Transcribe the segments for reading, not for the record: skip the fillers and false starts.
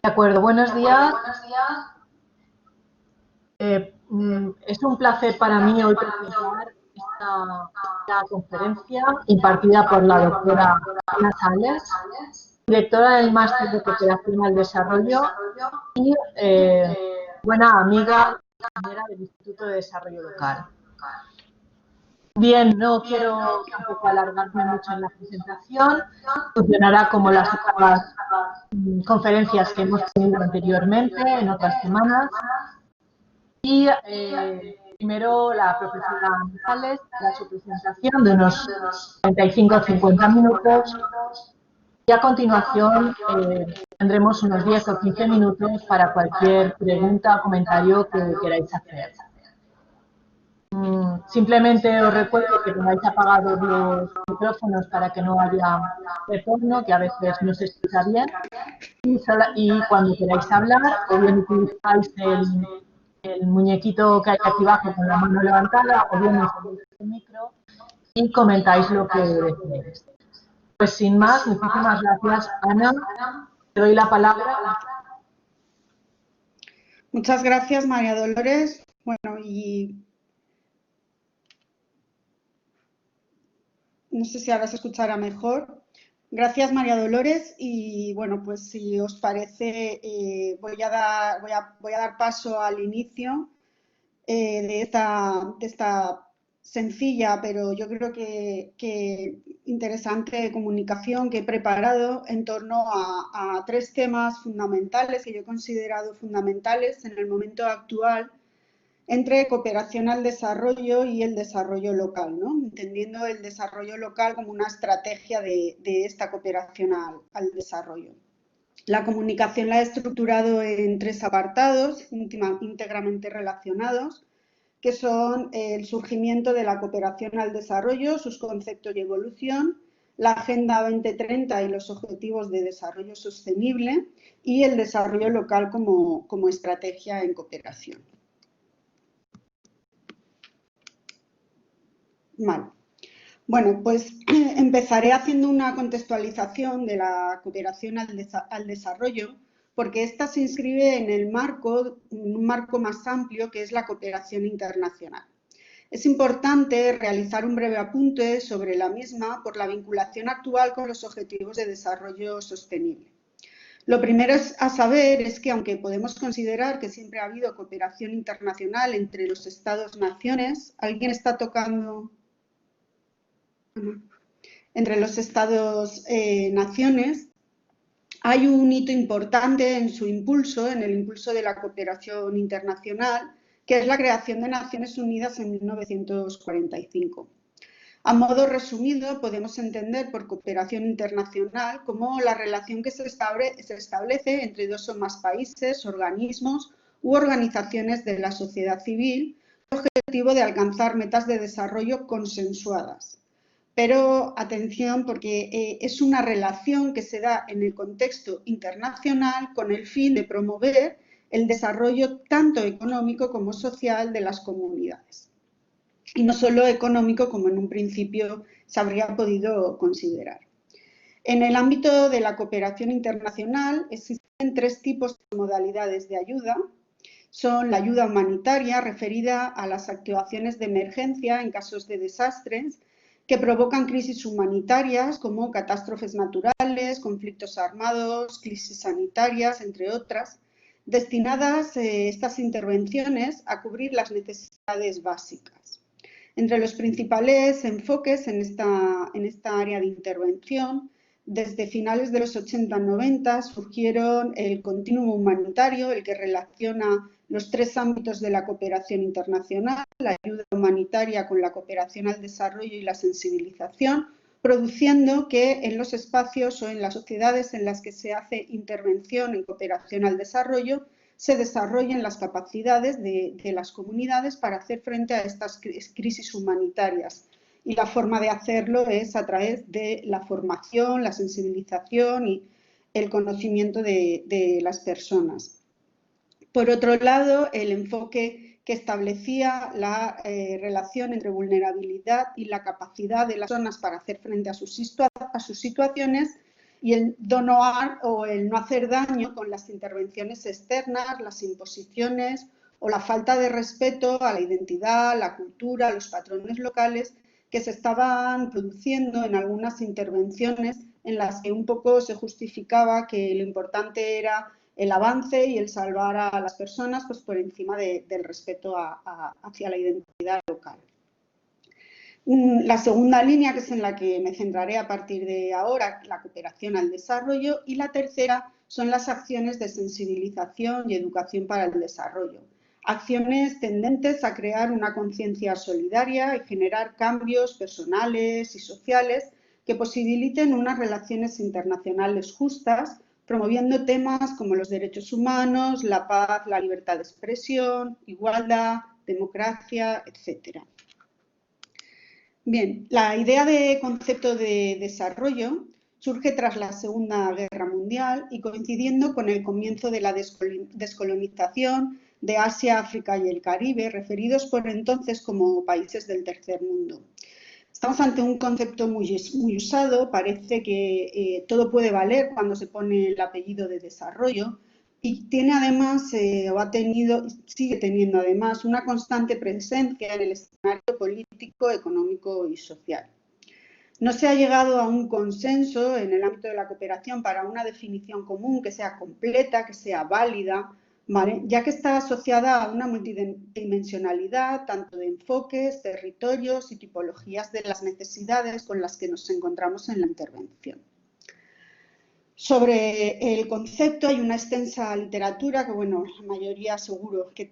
De acuerdo, buenos días. Es un placer para mí hoy presentar esta conferencia impartida por la doctora Ana Sales, directora del Máster de Cooperación al Desarrollo y buena amiga y compañera del Instituto de Desarrollo Local. Bien, no quiero tampoco alargarme mucho en la presentación. Funcionará como las otras conferencias que hemos tenido anteriormente, en otras semanas. Y primero la profesora González hará su presentación de unos 45 o 50 minutos y a continuación tendremos unos 10 o 15 minutos para cualquier pregunta o comentario que queráis hacer. Simplemente os recuerdo que tengáis apagados los micrófonos para que no haya retorno, que a veces no se escucha bien. Y cuando queráis hablar, o bien utilizáis el muñequito que hay aquí abajo con la mano levantada, o bien encendéis el micro y comentáis lo que deseéis. Pues sin más, muchísimas gracias, Ana. Te doy la palabra. Muchas gracias, María Dolores. Bueno, y no sé si ahora se escuchará mejor. Gracias, María Dolores. Y bueno, pues si os parece, voy a dar paso al inicio de esta sencilla, pero yo creo que interesante comunicación que he preparado en torno a tres temas fundamentales que yo he considerado fundamentales en el momento actual entre cooperación al desarrollo y el desarrollo local, ¿no? Entendiendo el desarrollo local como una estrategia de esta cooperación al desarrollo. La comunicación la he estructurado en tres apartados íntegramente relacionados, que son el surgimiento de la cooperación al desarrollo, sus conceptos y evolución, la Agenda 2030 y los Objetivos de Desarrollo Sostenible y el desarrollo local como estrategia en cooperación. Vale. Bueno, pues empezaré haciendo una contextualización de la cooperación al desarrollo, porque esta se inscribe en un marco más amplio que es la cooperación internacional. Es importante realizar un breve apunte sobre la misma por la vinculación actual con los Objetivos de Desarrollo Sostenible. Lo primero a saber es que, aunque podemos considerar que siempre ha habido cooperación internacional entre los Estados-naciones, ¿alguien está tocando? Entre los Estados-naciones, hay un hito importante en su impulso, en el impulso de la cooperación internacional, que es la creación de Naciones Unidas en 1945. A modo resumido, podemos entender por cooperación internacional como la relación que se establece entre dos o más países, organismos u organizaciones de la sociedad civil, con el objetivo de alcanzar metas de desarrollo consensuadas. Pero atención, porque es una relación que se da en el contexto internacional con el fin de promover el desarrollo tanto económico como social de las comunidades. Y no solo económico como en un principio se habría podido considerar. En el ámbito de la cooperación internacional existen tres tipos de modalidades de ayuda. Son la ayuda humanitaria, referida a las actuaciones de emergencia en casos de desastres, que provocan crisis humanitarias como catástrofes naturales, conflictos armados, crisis sanitarias, entre otras, destinadas estas intervenciones a cubrir las necesidades básicas. Entre los principales enfoques en esta área de intervención, desde finales de los 80-90 surgieron el continuum humanitario, el que relaciona los tres ámbitos de la cooperación internacional, la ayuda humanitaria con la cooperación al desarrollo y la sensibilización, produciendo que en los espacios o en las sociedades en las que se hace intervención en cooperación al desarrollo se desarrollen las capacidades de las comunidades para hacer frente a estas crisis humanitarias. Y la forma de hacerlo es a través de la formación, la sensibilización y el conocimiento de las personas. Por otro lado, el enfoque que establecía la relación entre vulnerabilidad y la capacidad de las personas para hacer frente a sus situaciones y el no harm o el no hacer daño con las intervenciones externas, las imposiciones o la falta de respeto a la identidad, la cultura, los patrones locales que se estaban produciendo en algunas intervenciones en las que un poco se justificaba que lo importante era el avance y el salvar a las personas pues, por encima del respeto hacia la identidad local. La segunda línea, que es en la que me centraré a partir de ahora, la cooperación al desarrollo, y la tercera son las acciones de sensibilización y educación para el desarrollo. Acciones tendentes a crear una conciencia solidaria y generar cambios personales y sociales que posibiliten unas relaciones internacionales justas, promoviendo temas como los derechos humanos, la paz, la libertad de expresión, igualdad, democracia, etc. Bien, la idea de concepto de desarrollo surge tras la Segunda Guerra Mundial y coincidiendo con el comienzo de la descolonización de Asia, África y el Caribe, referidos por entonces como países del tercer mundo. Estamos ante un concepto muy usado, parece que todo puede valer cuando se pone el apellido de desarrollo y tiene además, sigue teniendo además una constante presencia en el escenario político, económico y social. No se ha llegado a un consenso en el ámbito de la cooperación para una definición común que sea completa, que sea válida, ¿vale? Ya que está asociada a una multidimensionalidad tanto de enfoques, territorios y tipologías de las necesidades con las que nos encontramos en la intervención. Sobre el concepto hay una extensa literatura que, bueno, la mayoría seguro que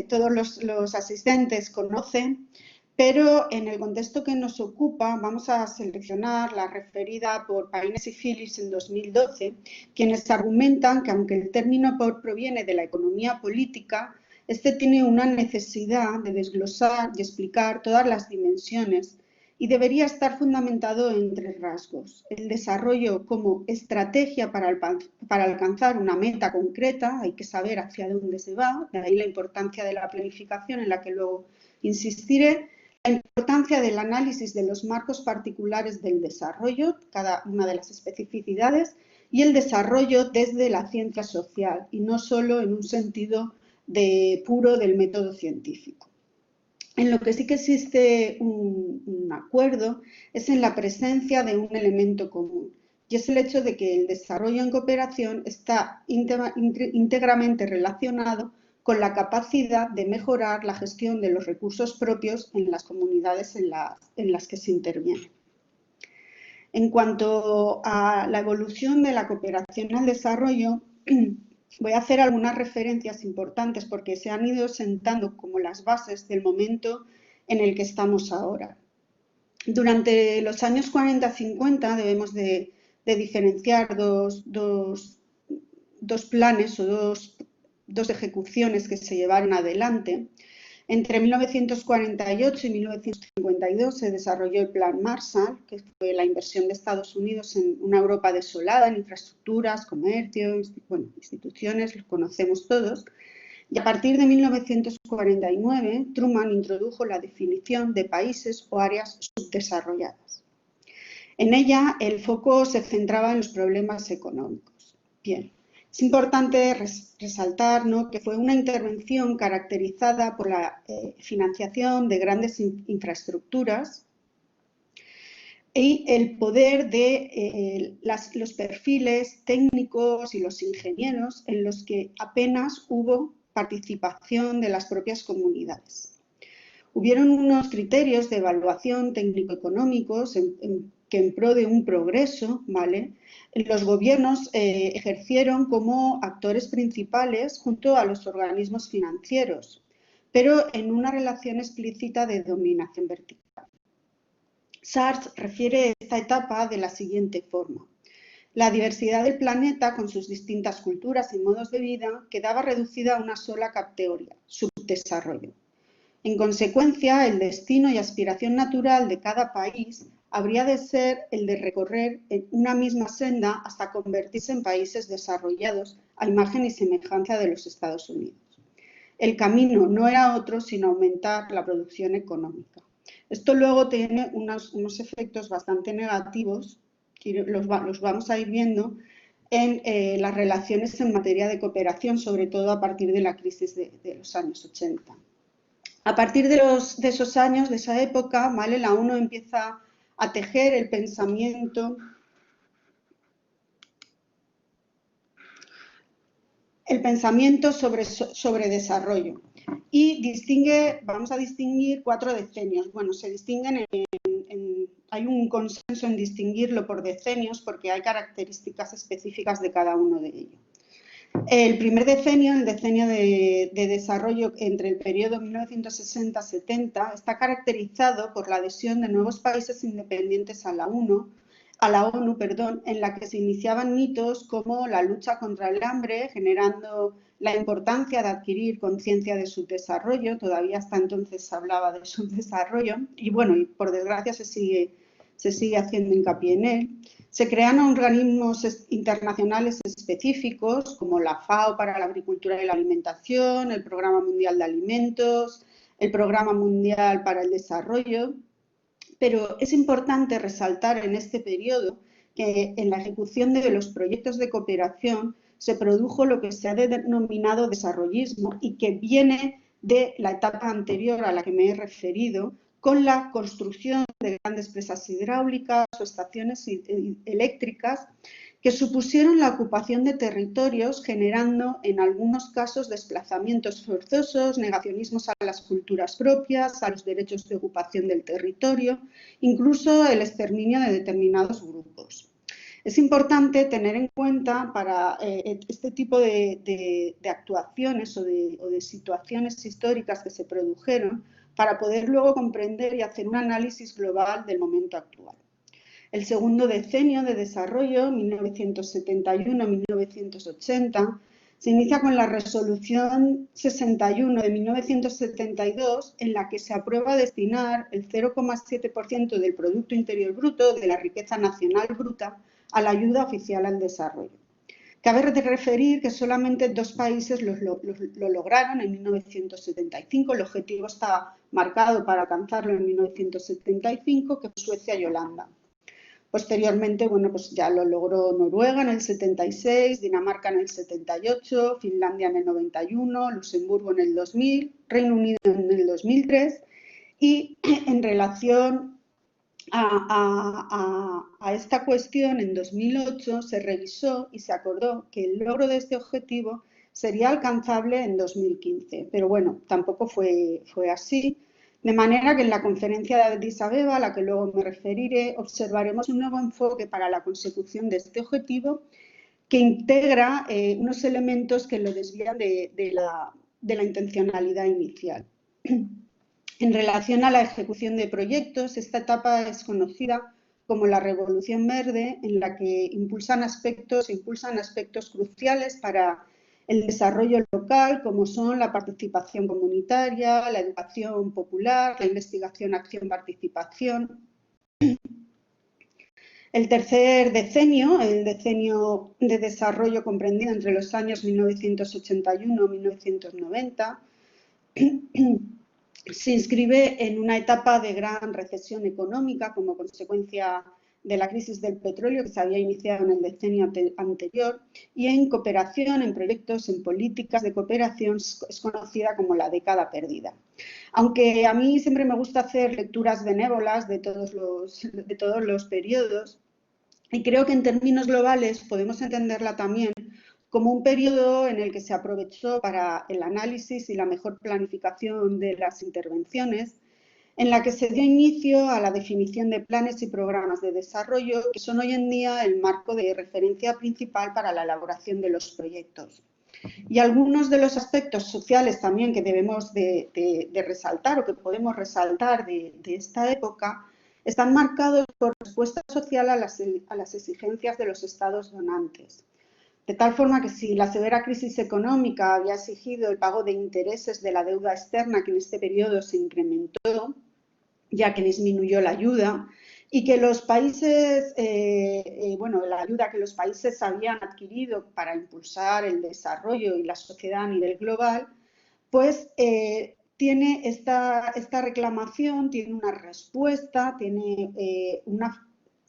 todos los asistentes conocen, pero en el contexto que nos ocupa vamos a seleccionar la referida por Paines y Phillips en 2012, quienes argumentan que aunque el término proviene de la economía política, este tiene una necesidad de desglosar y explicar todas las dimensiones y debería estar fundamentado en tres rasgos: el desarrollo como estrategia para alcanzar una meta concreta, hay que saber hacia dónde se va, de ahí la importancia de la planificación en la que luego insistiré, la importancia del análisis de los marcos particulares del desarrollo, cada una de las especificidades, y el desarrollo desde la ciencia social y no solo en un sentido puro del método científico. En lo que sí que existe un acuerdo es en la presencia de un elemento común, y es el hecho de que el desarrollo en cooperación está íntegramente relacionado con la capacidad de mejorar la gestión de los recursos propios en las comunidades en las que se interviene. En cuanto a la evolución de la cooperación al desarrollo, voy a hacer algunas referencias importantes porque se han ido sentando como las bases del momento en el que estamos ahora. Durante los años 40-50 debemos de diferenciar dos planes o dos ejecuciones que se llevaron adelante. Entre 1948 y 1952 se desarrolló el Plan Marshall, que fue la inversión de Estados Unidos en una Europa desolada, en infraestructuras, comercio, instituciones, los conocemos todos. Y a partir de 1949, Truman introdujo la definición de países o áreas subdesarrolladas. En ella, el foco se centraba en los problemas económicos. Bien. Es importante resaltar, ¿no?, que fue una intervención caracterizada por la financiación de grandes infraestructuras y el poder de los perfiles técnicos y los ingenieros en los que apenas hubo participación de las propias comunidades. Hubieron unos criterios de evaluación técnico-económicos que en pro de un progreso, ¿vale?, los gobiernos ejercieron como actores principales junto a los organismos financieros, pero en una relación explícita de dominación vertical. Sartre refiere esta etapa de la siguiente forma: la diversidad del planeta, con sus distintas culturas y modos de vida, quedaba reducida a una sola categoría: subdesarrollo. En consecuencia, el destino y aspiración natural de cada país habría de ser el de recorrer una misma senda hasta convertirse en países desarrollados a imagen y semejanza de los Estados Unidos. El camino no era otro sino aumentar la producción económica. Esto luego tiene unos efectos bastante negativos los vamos a ir viendo en las relaciones en materia de cooperación, sobre todo a partir de la crisis de los años 80. A partir de esos años, de esa época, ¿vale? La ONU empieza a tejer el pensamiento sobre desarrollo y vamos a distinguir 4 decenios. Bueno, se distinguen hay un consenso en distinguirlo por decenios porque hay características específicas de cada uno de ellos. El primer decenio, el decenio de desarrollo entre el periodo 1960-70, está caracterizado por la adhesión de nuevos países independientes a la ONU, en la que se iniciaban hitos como la lucha contra el hambre, generando la importancia de adquirir conciencia de su desarrollo. Todavía hasta entonces se hablaba de su desarrollo y, bueno, y por desgracia se sigue haciendo hincapié en él. Se crean organismos internacionales específicos como la FAO para la Agricultura y la Alimentación, el Programa Mundial de Alimentos, el Programa Mundial para el Desarrollo. Pero es importante resaltar en este periodo que en la ejecución de los proyectos de cooperación se produjo lo que se ha denominado desarrollismo y que viene de la etapa anterior a la que me he referido, con la construcción de grandes presas hidráulicas o estaciones eléctricas que supusieron la ocupación de territorios, generando en algunos casos desplazamientos forzosos, negacionismos a las culturas propias, a los derechos de ocupación del territorio, incluso el exterminio de determinados grupos. Es importante tener en cuenta para este tipo de actuaciones o de situaciones históricas que se produjeron para poder luego comprender y hacer un análisis global del momento actual. El segundo decenio de desarrollo, 1971-1980, se inicia con la Resolución 61 de 1972, en la que se aprueba destinar el 0,7% del Producto Interior Bruto, de la riqueza nacional bruta, a la ayuda oficial al desarrollo. Cabe referir que solamente 2 países lo lograron en 1975. El objetivo estaba marcado para alcanzarlo en 1975, que fue Suecia y Holanda. Posteriormente, bueno, pues ya lo logró Noruega en el 76, Dinamarca en el 78, Finlandia en el 91, Luxemburgo en el 2000, Reino Unido en el 2003 y en relación a esta cuestión, en 2008 se revisó y se acordó que el logro de este objetivo sería alcanzable en 2015, pero bueno, tampoco fue así. De manera que en la conferencia de Addis Abeba, a la que luego me referiré, observaremos un nuevo enfoque para la consecución de este objetivo que integra unos elementos que lo desvían de la intencionalidad inicial. En relación a la ejecución de proyectos, esta etapa es conocida como la Revolución Verde, en la que impulsan aspectos cruciales para el desarrollo local, como son la participación comunitaria, la educación popular, la investigación, acción, participación. El tercer decenio, el decenio de desarrollo comprendido entre los años 1981 y 1990, se inscribe en una etapa de gran recesión económica como consecuencia de la crisis del petróleo que se había iniciado en el decenio anterior y en cooperación, en proyectos, en políticas de cooperación es conocida como la década perdida. Aunque a mí siempre me gusta hacer lecturas benévolas de todos los periodos y creo que en términos globales podemos entenderla también como un periodo en el que se aprovechó para el análisis y la mejor planificación de las intervenciones, en la que se dio inicio a la definición de planes y programas de desarrollo que son hoy en día el marco de referencia principal para la elaboración de los proyectos. Y algunos de los aspectos sociales también que debemos de resaltar o que podemos resaltar de esta época están marcados por respuesta social a las exigencias de los estados donantes. De tal forma que si la severa crisis económica había exigido el pago de intereses de la deuda externa, que en este periodo se incrementó, ya que disminuyó la ayuda, y que los países, la ayuda que los países habían adquirido para impulsar el desarrollo y la sociedad a nivel global, pues tiene esta reclamación, tiene una respuesta, tiene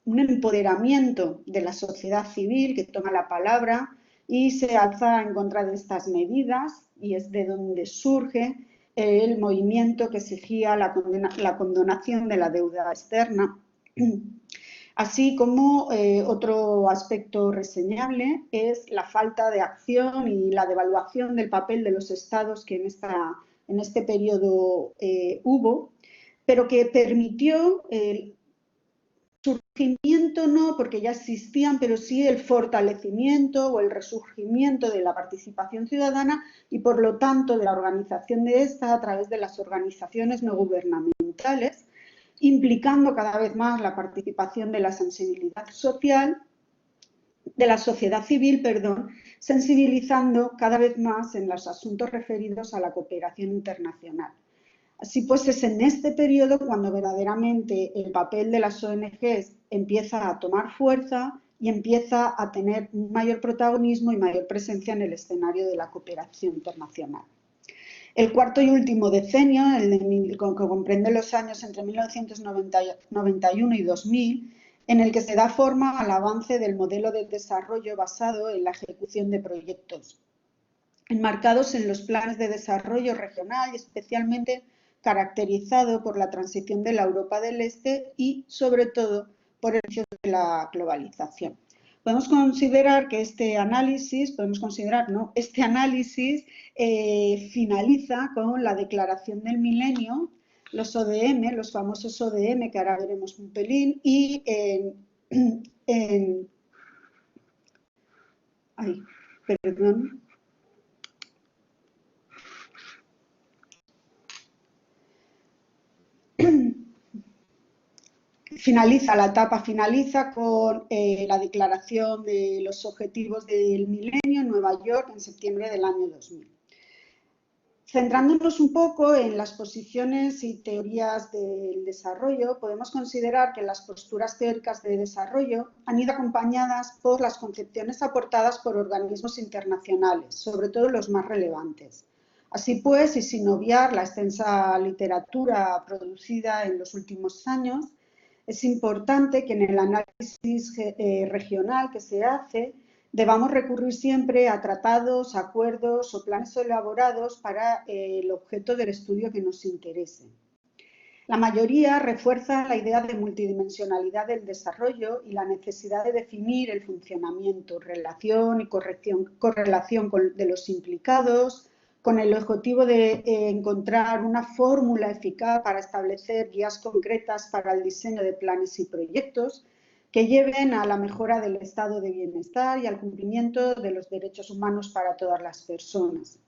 un empoderamiento de la sociedad civil que toma la palabra y se alza en contra de estas medidas, y es de donde surge el movimiento que exigía la condonación de la deuda externa. Así como otro aspecto reseñable es la falta de acción y la devaluación del papel de los estados que en este periodo hubo, pero que permitió el surgimiento, no porque ya existían, pero sí el fortalecimiento o el resurgimiento de la participación ciudadana y, por lo tanto, de la organización de esta a través de las organizaciones no gubernamentales, implicando cada vez más la participación de la sensibilidad social, de la sociedad civil, sensibilizando cada vez más en los asuntos referidos a la cooperación internacional. Así pues, es en este periodo cuando verdaderamente el papel de las ONGs empieza a tomar fuerza y empieza a tener un mayor protagonismo y mayor presencia en el escenario de la cooperación internacional. El cuarto y último decenio, que comprende los años entre 1991 y 2000, en el que se da forma al avance del modelo de desarrollo basado en la ejecución de proyectos, enmarcados en los planes de desarrollo regional y especialmente caracterizado por la transición de la Europa del Este y, sobre todo, por el hecho de la globalización. Podemos considerar que este análisis finaliza con la Declaración del Milenio, los ODM, los famosos ODM, que ahora veremos un pelín, y la etapa finaliza con la declaración de los objetivos del milenio en Nueva York en septiembre del año 2000. Centrándonos un poco en las posiciones y teorías del desarrollo, podemos considerar que las posturas teóricas de desarrollo han ido acompañadas por las concepciones aportadas por organismos internacionales, sobre todo los más relevantes. Así pues, y sin obviar la extensa literatura producida en los últimos años, es importante que en el análisis regional que se hace debamos recurrir siempre a tratados, acuerdos o planes elaborados para el objeto del estudio que nos interese. La mayoría refuerza la idea de multidimensionalidad del desarrollo y la necesidad de definir el funcionamiento, relación y correlación de los implicados, con el objetivo de encontrar una fórmula eficaz para establecer guías concretas para el diseño de planes y proyectos que lleven a la mejora del estado de bienestar y al cumplimiento de los derechos humanos para todas las personas.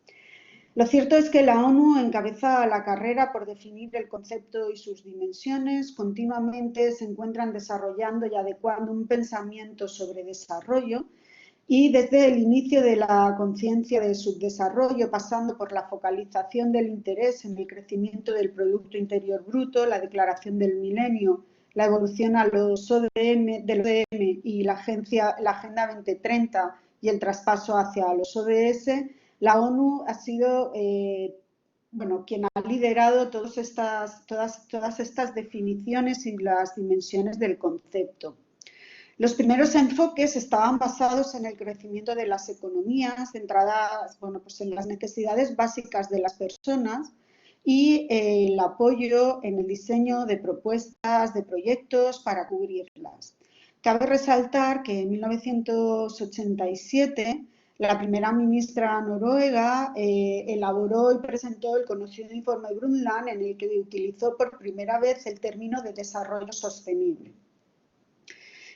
Lo cierto es que la ONU encabeza la carrera por definir el concepto y sus dimensiones. Continuamente se encuentran desarrollando y adecuando un pensamiento sobre desarrollo y desde el inicio de la conciencia de subdesarrollo, pasando por la focalización del interés en el crecimiento del Producto Interior Bruto, la Declaración del Milenio, la evolución a los ODM, y la Agenda 2030 y el traspaso hacia los ODS, la ONU ha sido quien ha liderado todas estas definiciones y las dimensiones del concepto. Los primeros enfoques estaban basados en el crecimiento de las economías, centradas en las necesidades básicas de las personas y el apoyo en el diseño de propuestas, de proyectos para cubrirlas. Cabe resaltar que en 1987 la primera ministra noruega elaboró y presentó el conocido informe Brundtland, en el que utilizó por primera vez el término de desarrollo sostenible.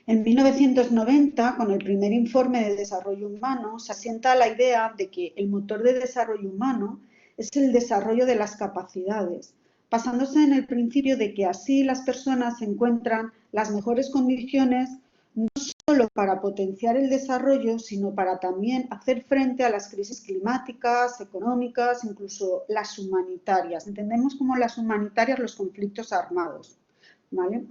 En 1990, con el primer informe de desarrollo humano, se asienta la idea de que el motor de desarrollo humano es el desarrollo de las capacidades, basándose en el principio de que así las personas encuentran las mejores condiciones no solo para potenciar el desarrollo, sino para también hacer frente a las crisis climáticas, económicas, incluso las humanitarias. Entendemos como las humanitarias los conflictos armados, ¿vale?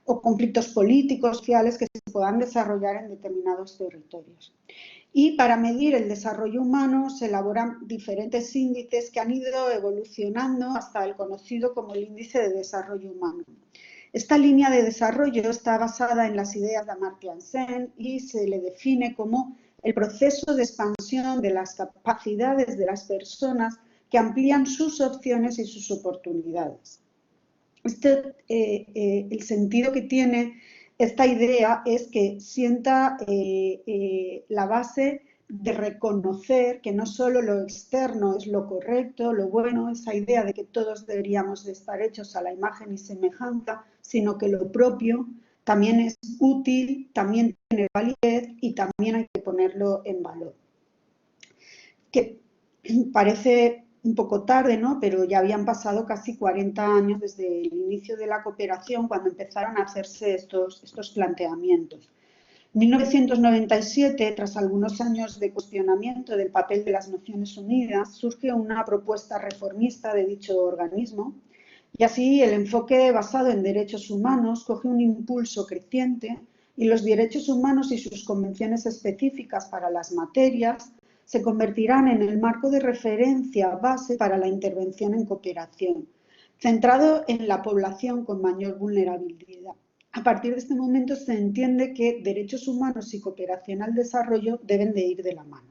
O conflictos políticos, sociales que se puedan desarrollar en determinados territorios. Y para medir el desarrollo humano se elaboran diferentes índices que han ido evolucionando hasta el conocido como el Índice de Desarrollo Humano. Esta línea de desarrollo está basada en las ideas de Amartya Sen y se le define como el proceso de expansión de las capacidades de las personas que amplían sus opciones y sus oportunidades. El sentido que tiene esta idea es que sienta la base de reconocer que no solo lo externo es lo correcto, lo bueno, esa idea de que todos deberíamos de estar hechos a la imagen y semejanza, sino que lo propio también es útil, también tiene validez y también hay que ponerlo en valor. Que parece un poco tarde, ¿no? Pero ya habían pasado casi 40 años desde el inicio de la cooperación cuando empezaron a hacerse estos planteamientos. En 1997, tras algunos años de cuestionamiento del papel de las Naciones Unidas, surge una propuesta reformista de dicho organismo y así el enfoque basado en derechos humanos coge un impulso creciente y los derechos humanos y sus convenciones específicas para las materias se convertirán en el marco de referencia base para la intervención en cooperación, centrado en la población con mayor vulnerabilidad. A partir de este momento se entiende que derechos humanos y cooperación al desarrollo deben de ir de la mano.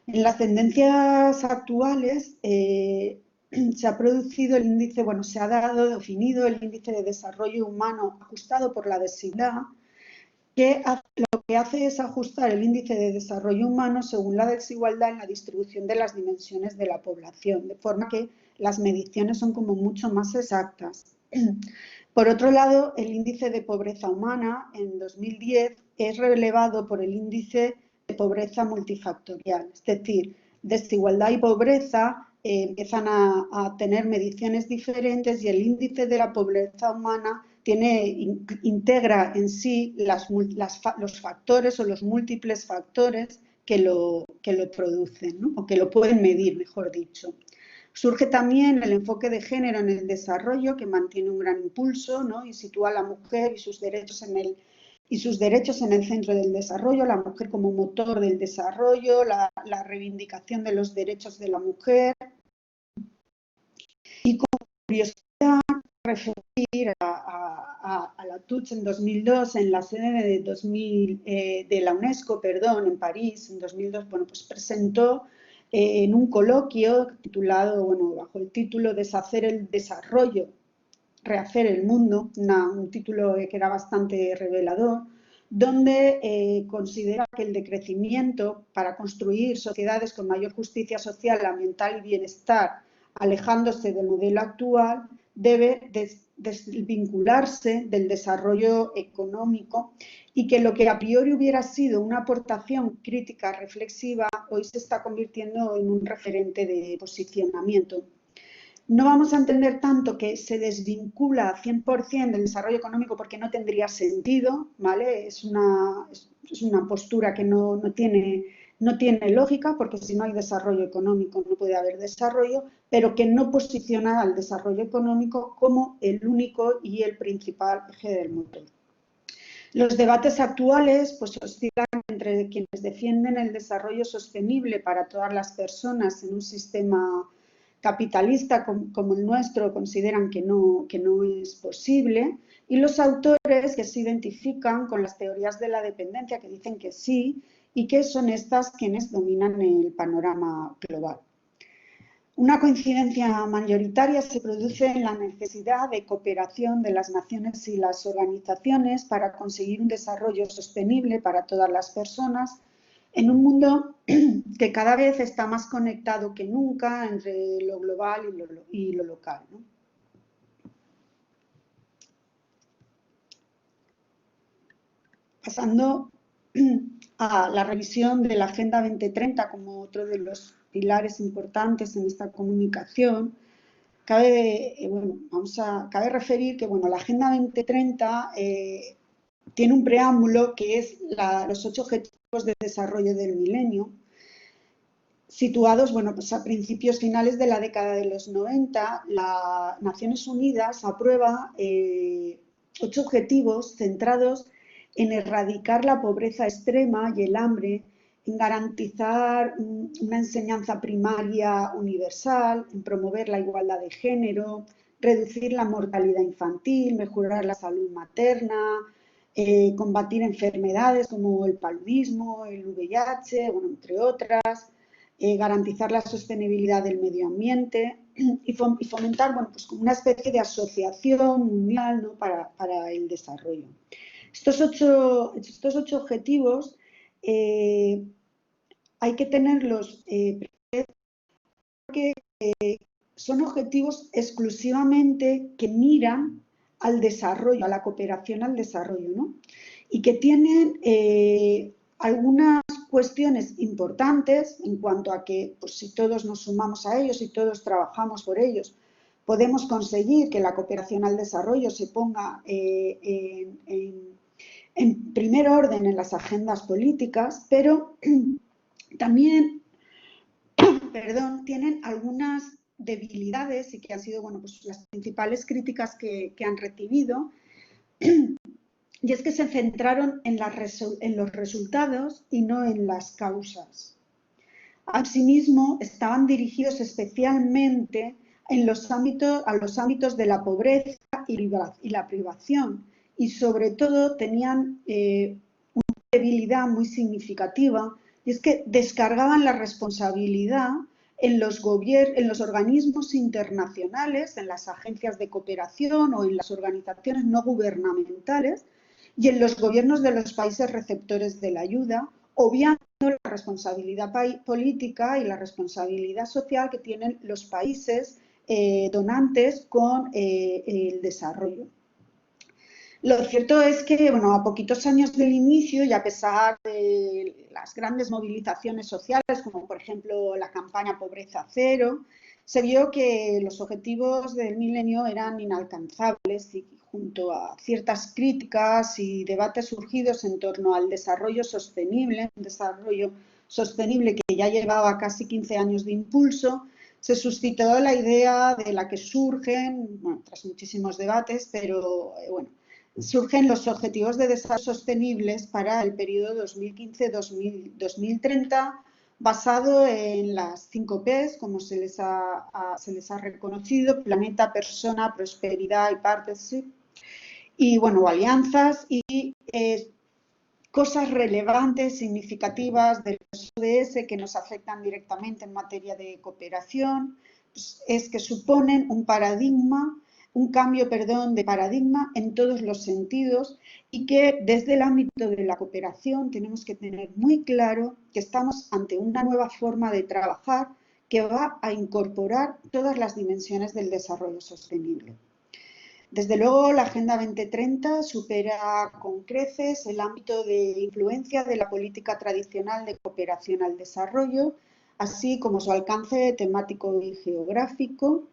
En las tendencias actuales se ha producido el índice, se ha definido el índice de desarrollo humano ajustado por la desigualdad, que lo que hace es ajustar el índice de desarrollo humano según la desigualdad en la distribución de las dimensiones de la población, de forma que las mediciones son como mucho más exactas. Por otro lado, el índice de pobreza humana en 2010 es relevado por el índice de pobreza multifactorial, es decir, desigualdad y pobreza empiezan a tener mediciones diferentes y el índice de la pobreza humana integra en sí los factores o los múltiples factores que lo producen, ¿no? O que lo pueden medir, mejor dicho. Surge también el enfoque de género en el desarrollo, que mantiene un gran impulso, ¿no? Y sitúa a la mujer y sus derechos en el centro del desarrollo, la mujer como motor del desarrollo, la reivindicación de los derechos de la mujer. Y como curiosidad, referir a la Touch en 2002 en la sede de la UNESCO, en París, en 2002, pues presentó en un coloquio titulado, bajo el título Deshacer el desarrollo, rehacer el mundo, un título que era bastante revelador, donde considera que el decrecimiento para construir sociedades con mayor justicia social, ambiental y bienestar, alejándose del modelo actual, debe desvincularse del desarrollo económico y que lo que a priori hubiera sido una aportación crítica reflexiva hoy se está convirtiendo en un referente de posicionamiento. No vamos a entender tanto que se desvincula 100% del desarrollo económico porque no tendría sentido, ¿vale? Es una postura que no tiene lógica, porque si no hay desarrollo económico no puede haber desarrollo, pero que no posiciona al desarrollo económico como el único y el principal eje del motor. Los debates actuales pues oscilan entre quienes defienden el desarrollo sostenible para todas las personas en un sistema capitalista como el nuestro consideran que no es posible, y los autores que se identifican con las teorías de la dependencia, que dicen que sí, y que son estas quienes dominan el panorama global. Una coincidencia mayoritaria se produce en la necesidad de cooperación de las naciones y las organizaciones para conseguir un desarrollo sostenible para todas las personas en un mundo que cada vez está más conectado que nunca entre lo global y lo local, ¿no? Pasando a la revisión de la Agenda 2030 como otro de los pilares importantes en esta comunicación, cabe referir que la Agenda 2030 tiene un preámbulo que es los 8 Objetivos de Desarrollo del Milenio, situados pues a principios finales de la década de los 90. Las Naciones Unidas aprueba 8 objetivos centrados en erradicar la pobreza extrema y el hambre, en garantizar una enseñanza primaria universal, en promover la igualdad de género, reducir la mortalidad infantil, mejorar la salud materna, combatir enfermedades como el paludismo, el VIH, bueno, entre otras, garantizar la sostenibilidad del medio ambiente y fomentar, bueno, pues como una especie de asociación mundial, ¿no?, para el desarrollo. Estos ocho objetivos hay que tenerlos porque son objetivos exclusivamente que miran al desarrollo, a la cooperación al desarrollo, ¿no? Y que tienen algunas cuestiones importantes en cuanto a que, pues, si todos nos sumamos a ellos y todos trabajamos por ellos, podemos conseguir que la cooperación al desarrollo se ponga en primer orden en las agendas políticas, pero también, tienen algunas debilidades y que han sido, bueno, pues las principales críticas que han recibido, y es que se centraron en los resultados y no en las causas. Asimismo, estaban dirigidos especialmente a los ámbitos de la pobreza y la privación, y sobre todo tenían una debilidad muy significativa, y es que descargaban la responsabilidad en los organismos internacionales, en las agencias de cooperación o en las organizaciones no gubernamentales y en los gobiernos de los países receptores de la ayuda, obviando la responsabilidad política y la responsabilidad social que tienen los países donantes con el desarrollo. Lo cierto es que, bueno, a poquitos años del inicio y a pesar de las grandes movilizaciones sociales, como por ejemplo la campaña Pobreza Cero, se vio que los objetivos del milenio eran inalcanzables y junto a ciertas críticas y debates surgidos en torno al desarrollo sostenible, un desarrollo sostenible que ya llevaba casi 15 años de impulso, se suscitó la idea de la que surgen, bueno, tras muchísimos debates, pero bueno, surgen los Objetivos de Desarrollo Sostenibles para el periodo 2015-2030, basado en las 5 Ps, como se les ha reconocido: planeta, persona, prosperidad y partnership, y bueno, alianzas y cosas relevantes, significativas de los ODS que nos afectan directamente en materia de cooperación, pues, es que suponen un cambio de paradigma en todos los sentidos, y que desde el ámbito de la cooperación tenemos que tener muy claro que estamos ante una nueva forma de trabajar que va a incorporar todas las dimensiones del desarrollo sostenible. Desde luego, la Agenda 2030 supera con creces el ámbito de influencia de la política tradicional de cooperación al desarrollo, así como su alcance temático y geográfico.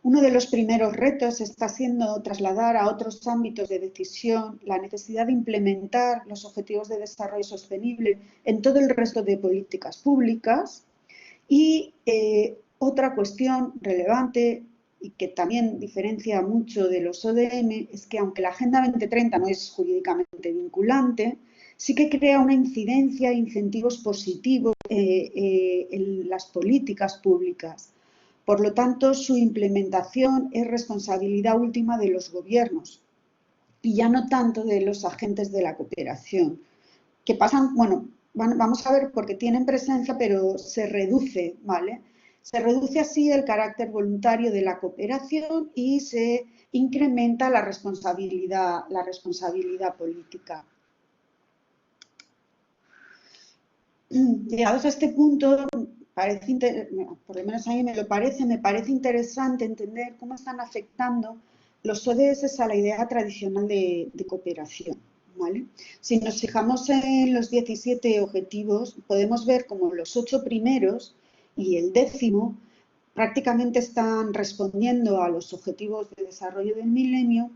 Uno de los primeros retos está siendo trasladar a otros ámbitos de decisión la necesidad de implementar los Objetivos de Desarrollo Sostenible en todo el resto de políticas públicas. Y otra cuestión relevante y que también diferencia mucho de los ODM es que, aunque la Agenda 2030 no es jurídicamente vinculante, sí que crea una incidencia e incentivos positivos en las políticas públicas. Por lo tanto, su implementación es responsabilidad última de los gobiernos y ya no tanto de los agentes de la cooperación, que pasan, bueno, vamos a ver, porque tienen presencia, pero se reduce, ¿vale? Se reduce así el carácter voluntario de la cooperación y se incrementa la responsabilidad política. Llegados a este punto, por lo menos a mí me parece interesante entender cómo están afectando los ODS a la idea tradicional de cooperación, ¿vale? Si nos fijamos en los 17 objetivos, podemos ver cómo los 8 primeros y el 10º prácticamente están respondiendo a los objetivos de desarrollo del milenio.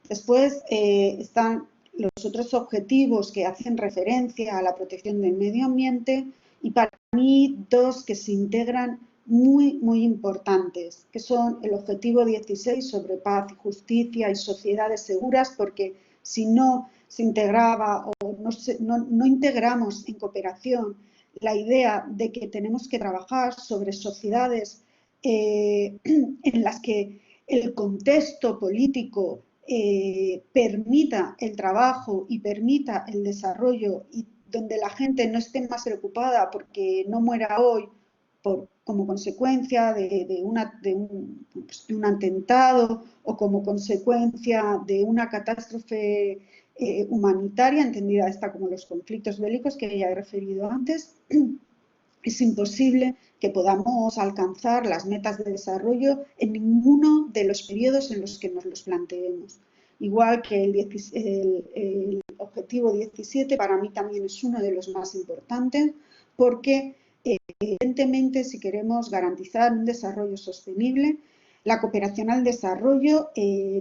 Después están los otros objetivos que hacen referencia a la protección del medio ambiente, y para mí 2 que se integran muy importantes, que son el objetivo 16 sobre paz y justicia y sociedades seguras, porque si no se integraba o no integramos en cooperación la idea de que tenemos que trabajar sobre sociedades en las que el contexto político permita el trabajo y permita el desarrollo, y donde la gente no esté más preocupada porque no muera hoy como consecuencia de un atentado o como consecuencia de una catástrofe humanitaria, entendida esta como los conflictos bélicos que ya he referido antes, es imposible que podamos alcanzar las metas de desarrollo en ninguno de los periodos en los que nos los planteemos. Igual que el objetivo 17 para mí también es uno de los más importantes, porque evidentemente si queremos garantizar un desarrollo sostenible, la cooperación al desarrollo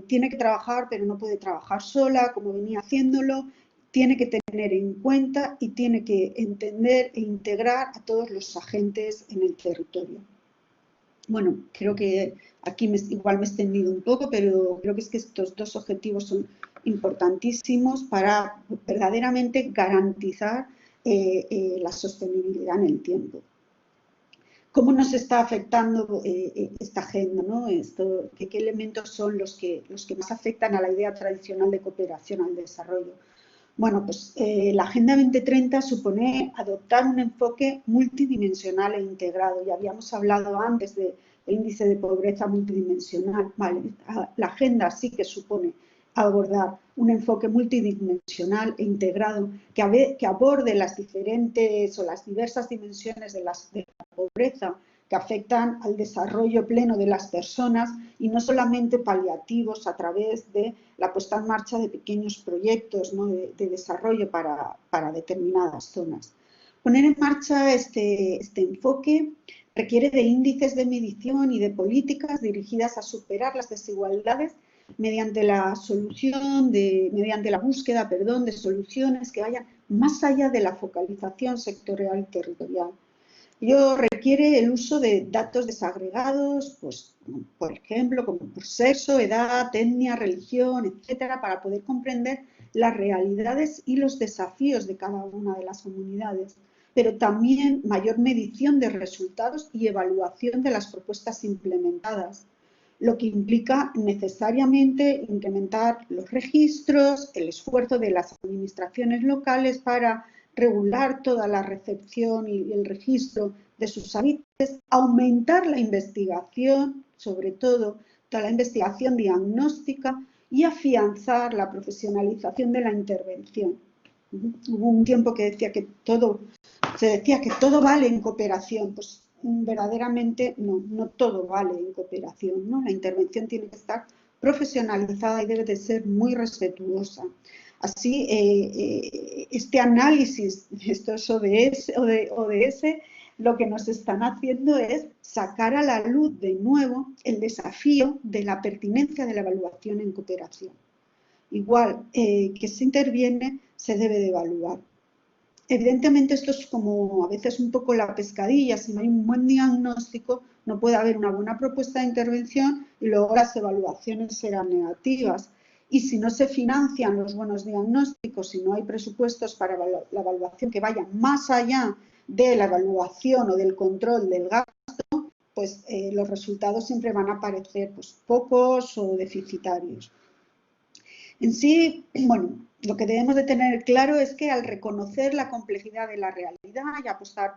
tiene que trabajar, pero no puede trabajar sola como venía haciéndolo. Tiene que tener en cuenta y tiene que entender e integrar a todos los agentes en el territorio. Bueno, creo que aquí igual me he extendido un poco, pero creo que es que estos dos objetivos son importantísimos para verdaderamente garantizar la sostenibilidad en el tiempo. ¿Cómo nos está afectando esta agenda, ¿no? ¿Qué elementos son los que más afectan a la idea tradicional de cooperación al desarrollo? Bueno, pues la Agenda 2030 supone adoptar un enfoque multidimensional e integrado. Ya habíamos hablado antes del índice de pobreza multidimensional. Vale, la agenda sí que supone abordar un enfoque multidimensional e integrado que aborde las diferentes o las diversas dimensiones de la pobreza que afectan al desarrollo pleno de las personas y no solamente paliativos a través de la puesta en marcha de pequeños proyectos, ¿no?, de desarrollo para determinadas zonas. Poner en marcha este enfoque requiere de índices de medición y de políticas dirigidas a superar las desigualdades mediante la búsqueda de soluciones que vayan más allá de la focalización sectorial y territorial. Ello requiere el uso de datos desagregados, pues, por ejemplo, como por sexo, edad, etnia, religión, etcétera, para poder comprender las realidades y los desafíos de cada una de las comunidades, pero también mayor medición de resultados y evaluación de las propuestas implementadas, lo que implica necesariamente incrementar los registros, el esfuerzo de las administraciones locales para regular toda la recepción y el registro de sus habitantes, aumentar la investigación, sobre todo toda la investigación diagnóstica, y afianzar la profesionalización de la intervención. Hubo un tiempo que se decía que todo vale en cooperación, pues verdaderamente no todo vale en cooperación, ¿no? La intervención tiene que estar profesionalizada y debe de ser muy respetuosa. Así, este análisis, estos ODS, lo que nos están haciendo es sacar a la luz de nuevo el desafío de la pertinencia de la evaluación en cooperación. Igual que se interviene, se debe de evaluar. Evidentemente esto es como a veces un poco la pescadilla, si no hay un buen diagnóstico no puede haber una buena propuesta de intervención y luego las evaluaciones serán negativas. Y si no se financian los buenos diagnósticos, si no hay presupuestos para la evaluación que vayan más allá de la evaluación o del control del gasto, pues los resultados siempre van a parecer pues, pocos o deficitarios. En sí, bueno, lo que debemos de tener claro es que al reconocer la complejidad de la realidad y apostar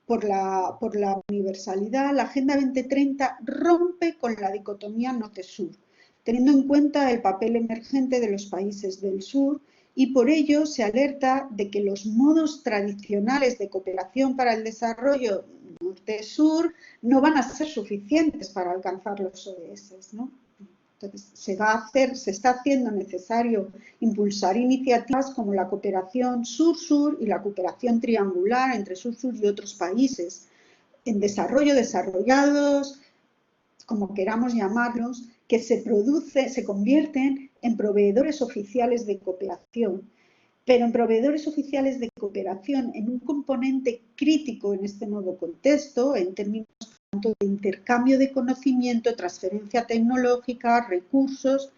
por la universalidad, la Agenda 2030 rompe con la dicotomía norte-sur, teniendo en cuenta el papel emergente de los países del sur, y por ello se alerta de que los modos tradicionales de cooperación para el desarrollo norte-sur no van a ser suficientes para alcanzar los ODS, ¿no? Entonces, se está haciendo necesario impulsar iniciativas como la cooperación sur-sur y la cooperación triangular entre sur-sur y otros países en desarrollo, desarrollados, como queramos llamarlos, que se convierten en proveedores oficiales de cooperación, pero en proveedores oficiales de cooperación en un componente crítico en este nuevo contexto, en términos tanto de intercambio de conocimiento, transferencia tecnológica, recursos,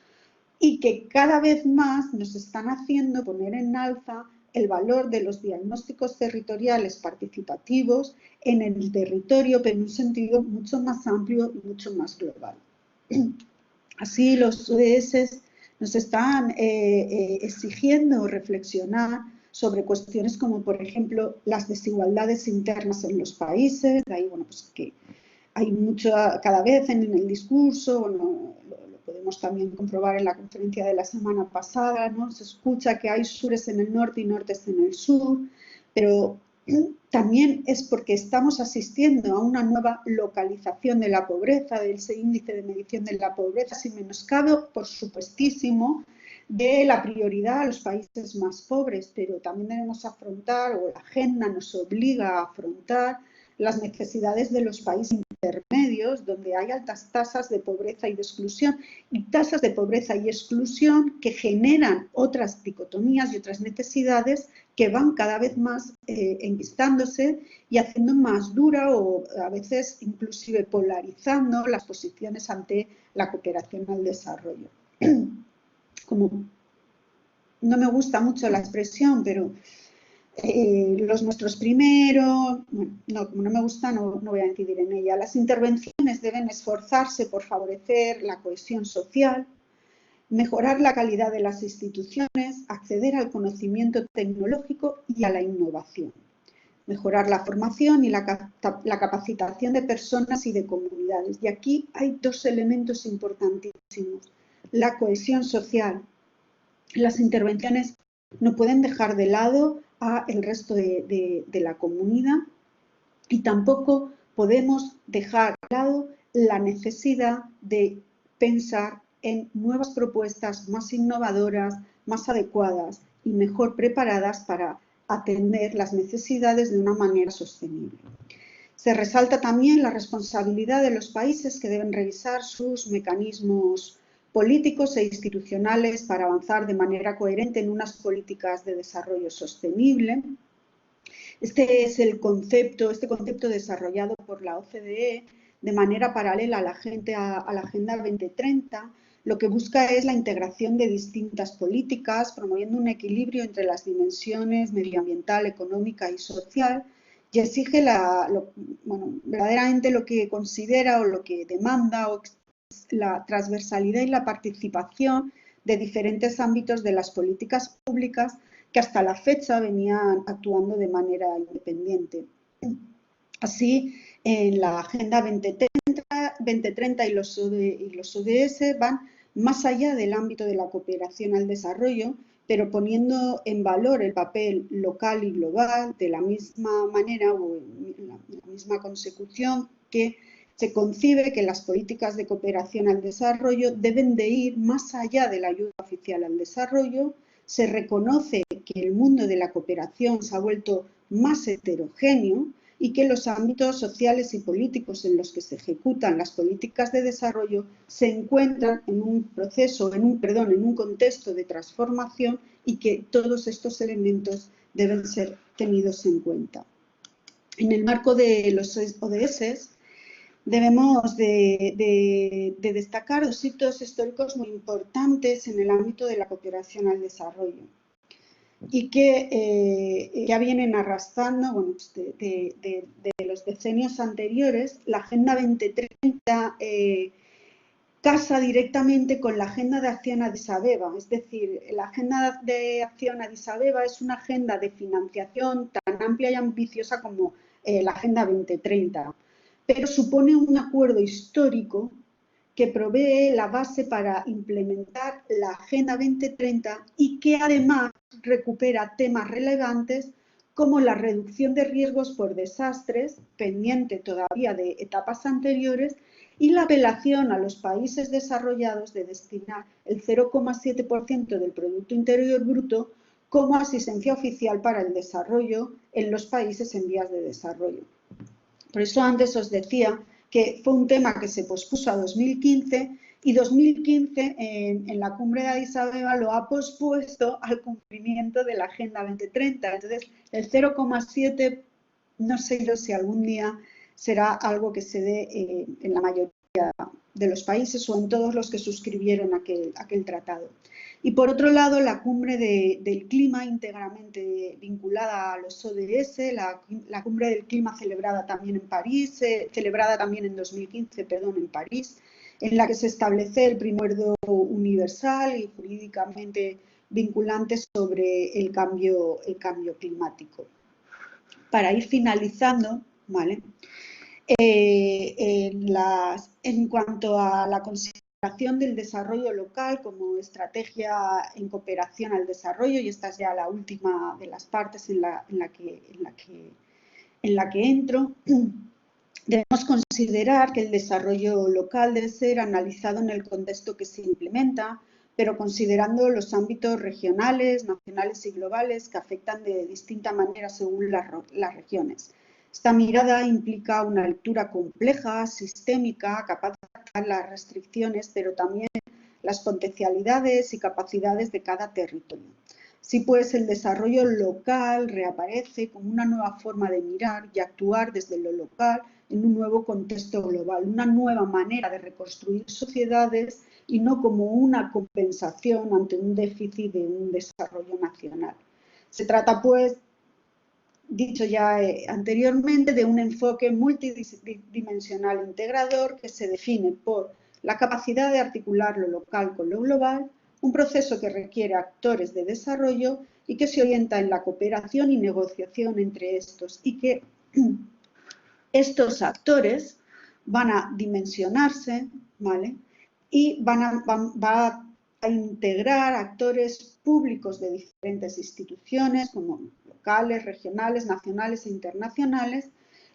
y que cada vez más nos están haciendo poner en alza el valor de los diagnósticos territoriales participativos en el territorio, pero en un sentido mucho más amplio y mucho más global. Así, los ODS nos están exigiendo reflexionar sobre cuestiones como, por ejemplo, las desigualdades internas en los países. De ahí, bueno, pues que hay mucho cada vez en el discurso, bueno, lo podemos también comprobar en la conferencia de la semana pasada, ¿no? Se escucha que hay sures en el norte y nortes en el sur, pero también es porque estamos asistiendo a una nueva localización de la pobreza, de ese índice de medición de la pobreza, sin menoscabo, por supuestísimo, de la prioridad a los países más pobres, pero también debemos afrontar, o la agenda nos obliga a afrontar, las necesidades de los países intermedios, donde hay altas tasas de pobreza y de exclusión, y tasas de pobreza y exclusión que generan otras dicotomías y otras necesidades que van cada vez más enquistándose y haciendo más dura o a veces inclusive polarizando las posiciones ante la cooperación al desarrollo. Como no me gusta mucho la expresión, pero los nuestros primeros, bueno, no, como no me gusta, no voy a incidir en ella. Las intervenciones deben esforzarse por favorecer la cohesión social, mejorar la calidad de las instituciones, acceder al conocimiento tecnológico y a la innovación, mejorar la formación y la capacitación de personas y de comunidades. Y aquí hay dos elementos importantísimos. La cohesión social. Las intervenciones no pueden dejar de lado a el resto de la comunidad y tampoco podemos dejar de lado la necesidad de pensar en nuevas propuestas más innovadoras, más adecuadas y mejor preparadas para atender las necesidades de una manera sostenible. Se resalta también la responsabilidad de los países que deben revisar sus mecanismos políticos e institucionales para avanzar de manera coherente en unas políticas de desarrollo sostenible. Este concepto desarrollado por la OCDE de manera paralela a la Agenda 2030, lo que busca es la integración de distintas políticas, promoviendo un equilibrio entre las dimensiones medioambiental, económica y social, y exige verdaderamente lo que considera o lo que demanda la transversalidad y la participación de diferentes ámbitos de las políticas públicas que hasta la fecha venían actuando de manera independiente. Así, en la Agenda 2030 y los ODS van más allá del ámbito de la cooperación al desarrollo, pero poniendo en valor el papel local y global de la misma manera o en la misma consecución que se concibe que las políticas de cooperación al desarrollo deben de ir más allá de la ayuda oficial al desarrollo. Se reconoce que el mundo de la cooperación se ha vuelto más heterogéneo y que los ámbitos sociales y políticos en los que se ejecutan las políticas de desarrollo se encuentran en un proceso, en un contexto de transformación y que todos estos elementos deben ser tenidos en cuenta. En el marco de los ODS, debemos de destacar dos hitos históricos muy importantes en el ámbito de la cooperación al desarrollo y que ya vienen arrastrando, bueno, pues de los decenios anteriores. La Agenda 2030 casa directamente con la Agenda de Acción Addis Abeba, es decir, la Agenda de Acción Addis Abeba es una agenda de financiación tan amplia y ambiciosa como la Agenda 2030, pero supone un acuerdo histórico que provee la base para implementar la Agenda 2030 y que además recupera temas relevantes como la reducción de riesgos por desastres, pendiente todavía de etapas anteriores, y la apelación a los países desarrollados de destinar el 0,7% del Producto Interior Bruto como asistencia oficial para el desarrollo en los países en vías de desarrollo. Por eso antes os decía que fue un tema que se pospuso a 2015 y 2015 en la cumbre de Addis Abeba lo ha pospuesto al cumplimiento de la Agenda 2030. Entonces, el 0,7 no sé yo si algún día será algo que se dé en la mayoría de los países o en todos los que suscribieron aquel tratado. Y por otro lado, la cumbre del clima íntegramente vinculada a los ODS, la cumbre del clima celebrada también en París, celebrada también en 2015, perdón, en París, en la que se establece el primer acuerdo universal y jurídicamente vinculante sobre el cambio climático. Para ir finalizando, ¿vale? En cuanto a la consideración del desarrollo local como estrategia en cooperación al desarrollo, y esta es ya la última de las partes en la que entro, debemos considerar que el desarrollo local debe ser analizado en el contexto que se implementa, pero considerando los ámbitos regionales, nacionales y globales que afectan de distinta manera según las regiones. Esta mirada implica una lectura compleja, sistémica, capaz de adaptar las restricciones, pero también las potencialidades y capacidades de cada territorio. Así pues, el desarrollo local reaparece como una nueva forma de mirar y actuar desde lo local en un nuevo contexto global, una nueva manera de reconstruir sociedades y no como una compensación ante un déficit de un desarrollo nacional. Se trata, pues, dicho ya anteriormente, de un enfoque multidimensional integrador que se define por la capacidad de articular lo local con lo global, un proceso que requiere actores de desarrollo y que se orienta en la cooperación y negociación entre estos, y que estos actores van a dimensionarse, ¿vale? Y va a integrar actores públicos de diferentes instituciones, como locales, regionales, nacionales e internacionales,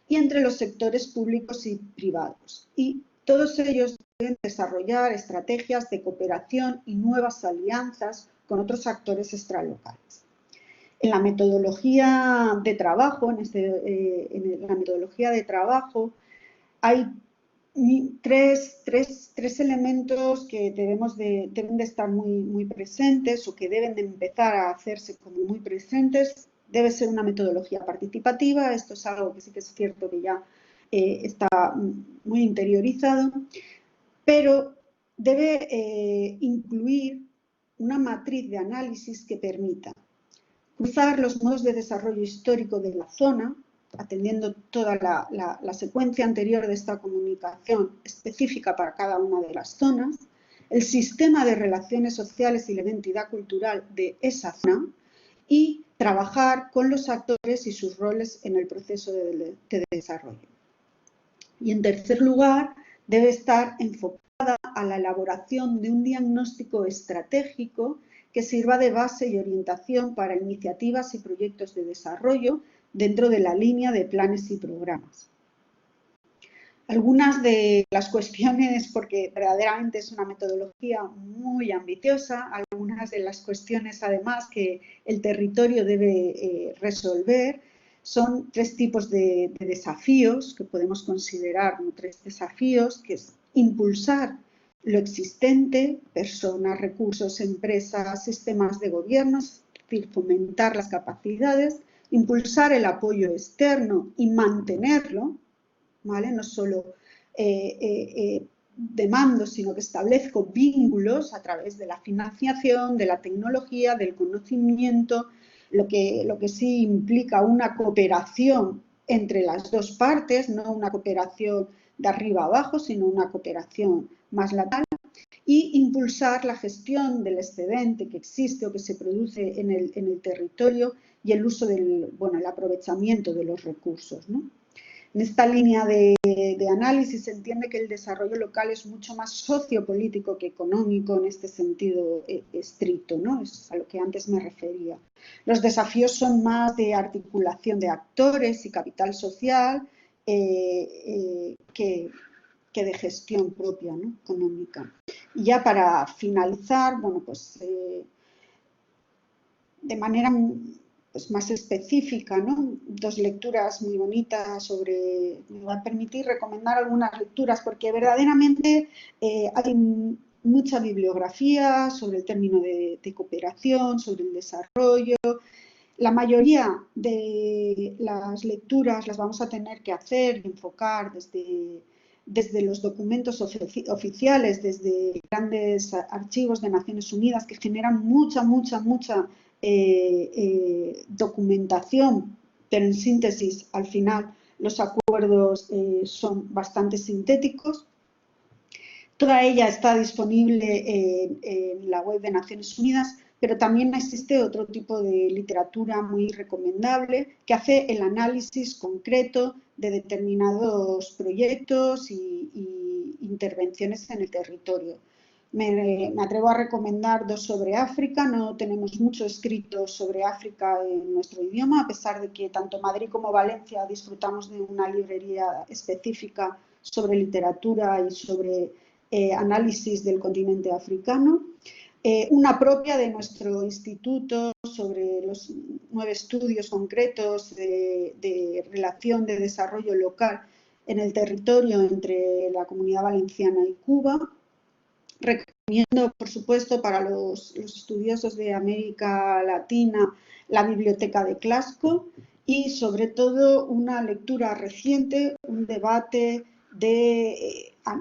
y entre los sectores públicos y privados. Y todos ellos deben desarrollar estrategias de cooperación y nuevas alianzas con otros actores extralocales. En la metodología de trabajo, en la metodología de trabajo, hay tres elementos que deben de estar muy presentes, o que deben de empezar a hacerse como muy presentes. Debe ser una metodología participativa, esto es algo que sí que es cierto que ya está muy interiorizado, pero debe incluir una matriz de análisis que permita cruzar los modos de desarrollo histórico de la zona, atendiendo toda la secuencia anterior de esta comunicación específica para cada una de las zonas, el sistema de relaciones sociales y la identidad cultural de esa zona, y trabajar con los actores y sus roles en el proceso de desarrollo. Y en tercer lugar, debe estar enfocada a la elaboración de un diagnóstico estratégico que sirva de base y orientación para iniciativas y proyectos de desarrollo dentro de la línea de planes y programas. Algunas de las cuestiones, porque verdaderamente es una metodología muy ambiciosa, algunas de las cuestiones además que el territorio debe resolver, son tres tipos de desafíos que podemos considerar como tres desafíos, que es impulsar lo existente, personas, recursos, empresas, sistemas de gobierno, es decir, fomentar las capacidades, impulsar el apoyo externo y mantenerlo, ¿vale? No solo demando, sino que establezco vínculos a través de la financiación, de la tecnología, del conocimiento, lo que sí implica una cooperación entre las dos partes, no una cooperación de arriba a abajo, sino una cooperación más lateral, y impulsar la gestión del excedente que existe o que se produce en el territorio y el uso el aprovechamiento de los recursos, ¿no? En esta línea de análisis se entiende que el desarrollo local es mucho más sociopolítico que económico en este sentido estricto, ¿no? Es a lo que antes me refería. Los desafíos son más de articulación de actores y capital social que de gestión propia, ¿no? Económica. Y ya para finalizar, bueno, pues de manera más específica, ¿no? Dos lecturas muy bonitas sobre, me va a permitir recomendar algunas lecturas, porque verdaderamente hay mucha bibliografía sobre el término de cooperación, sobre el desarrollo. La mayoría de las lecturas las vamos a tener que hacer y enfocar desde los documentos oficiales, desde grandes archivos de Naciones Unidas que generan mucha documentación, pero en síntesis, al final, los acuerdos son bastante sintéticos. Toda ella está disponible en la web de Naciones Unidas, pero también existe otro tipo de literatura muy recomendable que hace el análisis concreto de determinados proyectos y intervenciones en el territorio. Me atrevo a recomendar dos sobre África. No tenemos mucho escrito sobre África en nuestro idioma, a pesar de que tanto Madrid como Valencia disfrutamos de una librería específica sobre literatura y sobre análisis del continente africano. Una propia de nuestro instituto sobre los 9 estudios concretos de relación de desarrollo local en el territorio entre la Comunidad Valenciana y Cuba. Recomiendo, por supuesto, para los estudiosos de América Latina la Biblioteca de Clasco y, sobre todo, una lectura reciente, un debate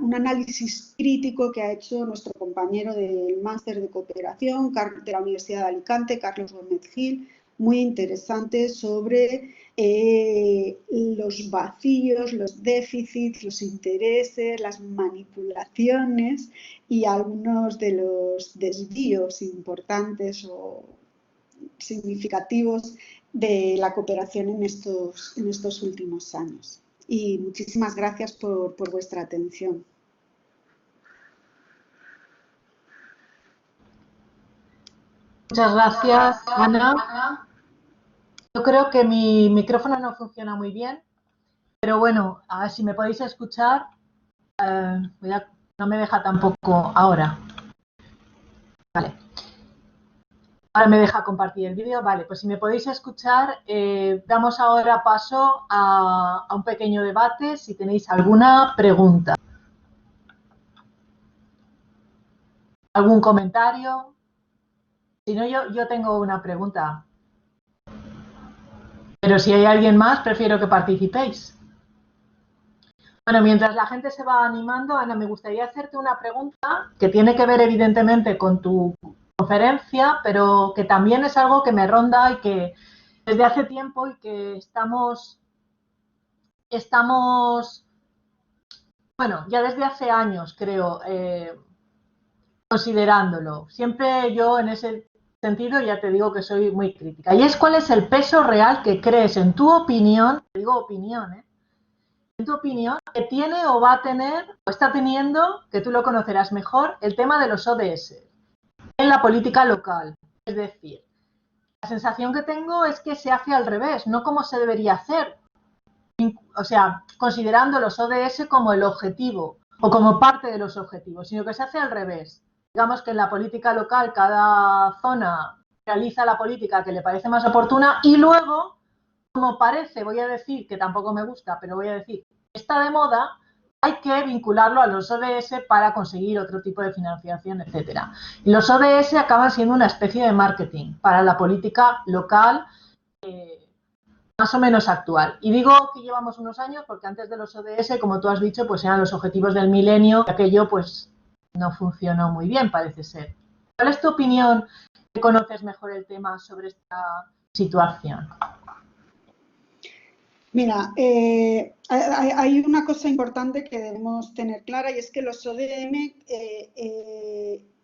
un análisis crítico que ha hecho nuestro compañero del máster de cooperación de la Universidad de Alicante, Carlos Gómez Gil, muy interesante sobre los vacíos, los déficits, los intereses, las manipulaciones y algunos de los desvíos importantes o significativos de la cooperación en estos últimos años. Y muchísimas gracias por vuestra atención. Muchas gracias, Ana. Yo creo que mi micrófono no funciona muy bien, pero bueno, a ver si me podéis escuchar. No me deja tampoco ahora. Vale. Ahora me deja compartir el vídeo. Vale, pues si me podéis escuchar, damos ahora paso a un pequeño debate si tenéis alguna pregunta. ¿Algún comentario? Si no, yo tengo una pregunta. Pero si hay alguien más, prefiero que participéis. Bueno, mientras la gente se va animando, Ana, me gustaría hacerte una pregunta que tiene que ver evidentemente con tu conferencia, pero que también es algo que me ronda y que desde hace tiempo y que estamos, bueno, ya desde hace años creo, considerándolo. Siempre yo en ese sentido ya te digo que soy muy crítica. Y es cuál es el peso real que crees, en tu opinión, te digo opinión, en tu opinión, que tiene o va a tener, o está teniendo, que tú lo conocerás mejor, el tema de los ODS en la política local. Es decir, la sensación que tengo es que se hace al revés, no como se debería hacer. O sea, considerando los ODS como el objetivo o como parte de los objetivos, sino que se hace al revés. Digamos que en la política local cada zona realiza la política que le parece más oportuna y luego, como parece, voy a decir, que tampoco me gusta, pero voy a decir, está de moda, hay que vincularlo a los ODS para conseguir otro tipo de financiación, etcétera. Y los ODS acaban siendo una especie de marketing para la política local más o menos actual. Y digo que llevamos unos años porque antes de los ODS, como tú has dicho, pues eran los objetivos del milenio y aquello pues no funcionó muy bien, parece ser. ¿Cuál es tu opinión? ¿Que conoces mejor el tema sobre esta situación? Mira, hay una cosa importante que debemos tener clara y es que los ODM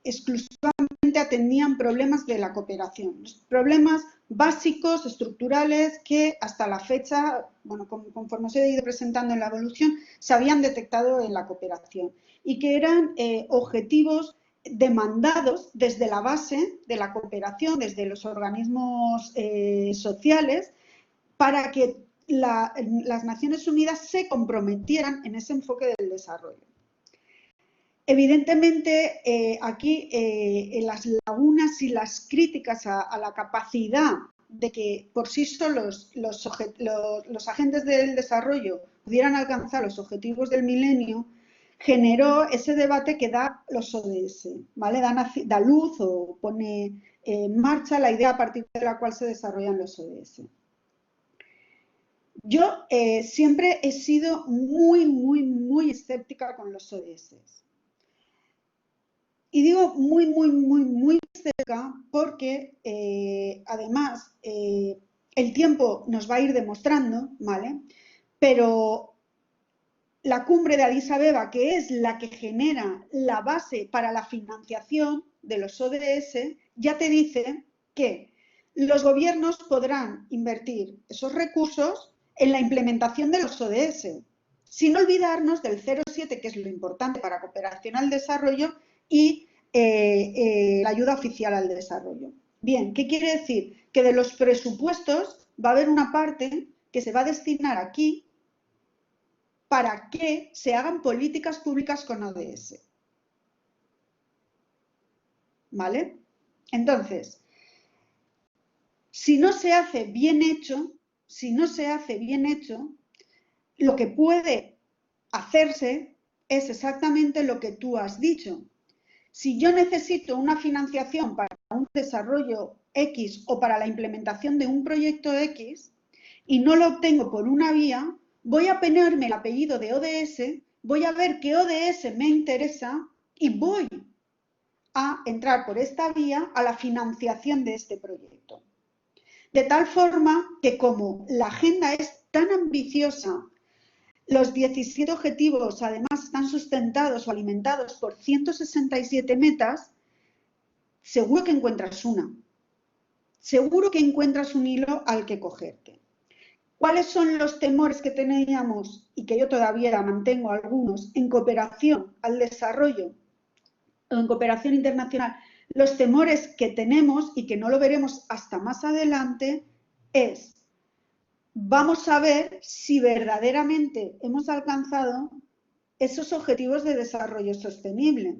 exclusivamente atendían problemas de la cooperación, problemas básicos, estructurales, que hasta la fecha, bueno, conforme os he ido presentando en la evolución, se habían detectado en la cooperación y que eran objetivos demandados desde la base de la cooperación, desde los organismos sociales, para que las Naciones Unidas se comprometieran en ese enfoque del desarrollo. Evidentemente, aquí en las lagunas y las críticas a la capacidad de que por sí solos los agentes del desarrollo pudieran alcanzar los objetivos del milenio, generó ese debate que da los ODS, ¿vale? Da luz o pone en marcha la idea a partir de la cual se desarrollan los ODS. Yo siempre he sido muy escéptica con los ODS. Y digo muy escéptica porque, además, el tiempo nos va a ir demostrando, ¿vale? Pero la cumbre de Addis Abeba, que es la que genera la base para la financiación de los ODS, ya te dice que los gobiernos podrán invertir esos recursos en la implementación de los ODS, sin olvidarnos del 0,7, que es lo importante para cooperación al desarrollo, y la ayuda oficial al desarrollo. Bien, ¿qué quiere decir? Que de los presupuestos va a haber una parte que se va a destinar aquí para que se hagan políticas públicas con ODS. ¿Vale? Entonces, si no se hace bien hecho, lo que puede hacerse es exactamente lo que tú has dicho. Si yo necesito una financiación para un desarrollo X o para la implementación de un proyecto X y no lo obtengo por una vía, voy a ponerme el apellido de ODS, voy a ver qué ODS me interesa y voy a entrar por esta vía a la financiación de este proyecto. De tal forma que como la agenda es tan ambiciosa, los 17 objetivos además están sustentados o alimentados por 167 metas, seguro que encuentras una. Seguro que encuentras un hilo al que cogerte. ¿Cuáles son los temores que teníamos y que yo todavía mantengo algunos en cooperación al desarrollo o en cooperación internacional? Los temores que tenemos y que no lo veremos hasta más adelante es, vamos a ver si verdaderamente hemos alcanzado esos objetivos de desarrollo sostenible.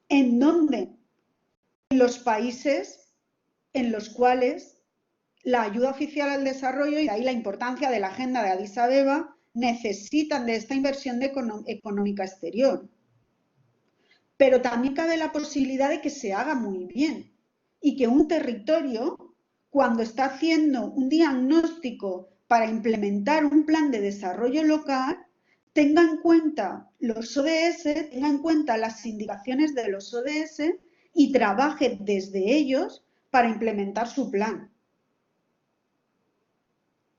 ¿En dónde? En los países en los cuales la ayuda oficial al desarrollo, y de ahí la importancia de la agenda de Addis Abeba, necesitan de esta inversión económica exterior. Pero también cabe la posibilidad de que se haga muy bien y que un territorio, cuando está haciendo un diagnóstico para implementar un plan de desarrollo local, tenga en cuenta los ODS, tenga en cuenta las indicaciones de los ODS y trabaje desde ellos para implementar su plan.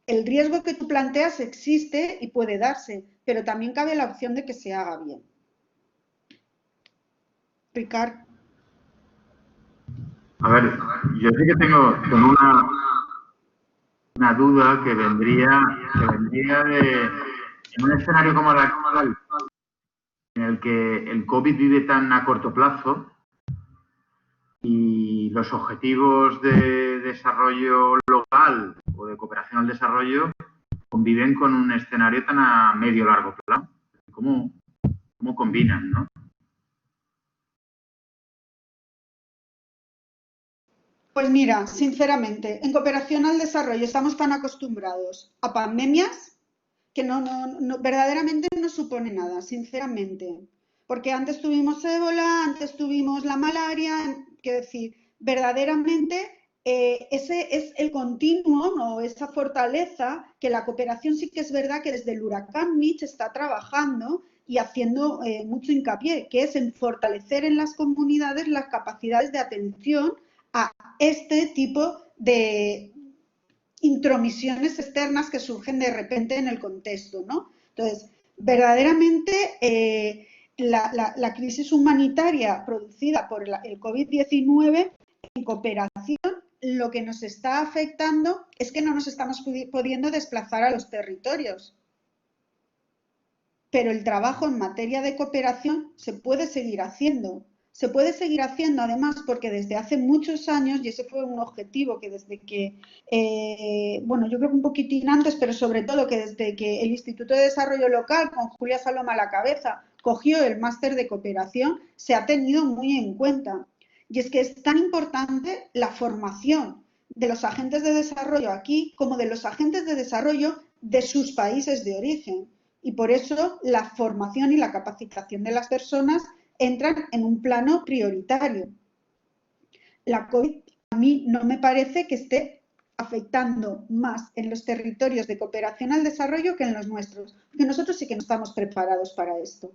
El riesgo que tú planteas existe y puede darse, pero también cabe la opción de que se haga bien. Ricard. A ver, yo sí que tengo una duda que vendría en un escenario como el actual, en el que el COVID vive tan a corto plazo y los objetivos de desarrollo local o de cooperación al desarrollo conviven con un escenario tan a medio largo plazo. ¿Cómo combinan, no? Pues mira, sinceramente, en cooperación al desarrollo estamos tan acostumbrados a pandemias que verdaderamente no supone nada, sinceramente. Porque antes tuvimos ébola, antes tuvimos la malaria, quiero decir, verdaderamente ese es el continuo, ¿no? Esa fortaleza que la cooperación sí que es verdad que desde el huracán Mitch está trabajando y haciendo mucho hincapié, que es en fortalecer en las comunidades las capacidades de atención a este tipo de intromisiones externas que surgen de repente en el contexto, ¿no? Entonces, verdaderamente la crisis humanitaria producida por el COVID-19 en cooperación, lo que nos está afectando es que no nos estamos pudiendo desplazar a los territorios. Pero el trabajo en materia de cooperación se puede seguir haciendo. Se puede seguir haciendo, además, porque desde hace muchos años, y ese fue un objetivo que desde que, bueno, yo creo que un poquitín antes, pero sobre todo que desde que el Instituto de Desarrollo Local, con Julia Saloma a la cabeza, cogió el máster de cooperación, se ha tenido muy en cuenta. Y es que es tan importante la formación de los agentes de desarrollo aquí como de los agentes de desarrollo de sus países de origen. Y por eso la formación y la capacitación de las personas entran en un plano prioritario. La COVID a mí no me parece que esté afectando más en los territorios de cooperación al desarrollo que en los nuestros, porque nosotros sí que no estamos preparados para esto.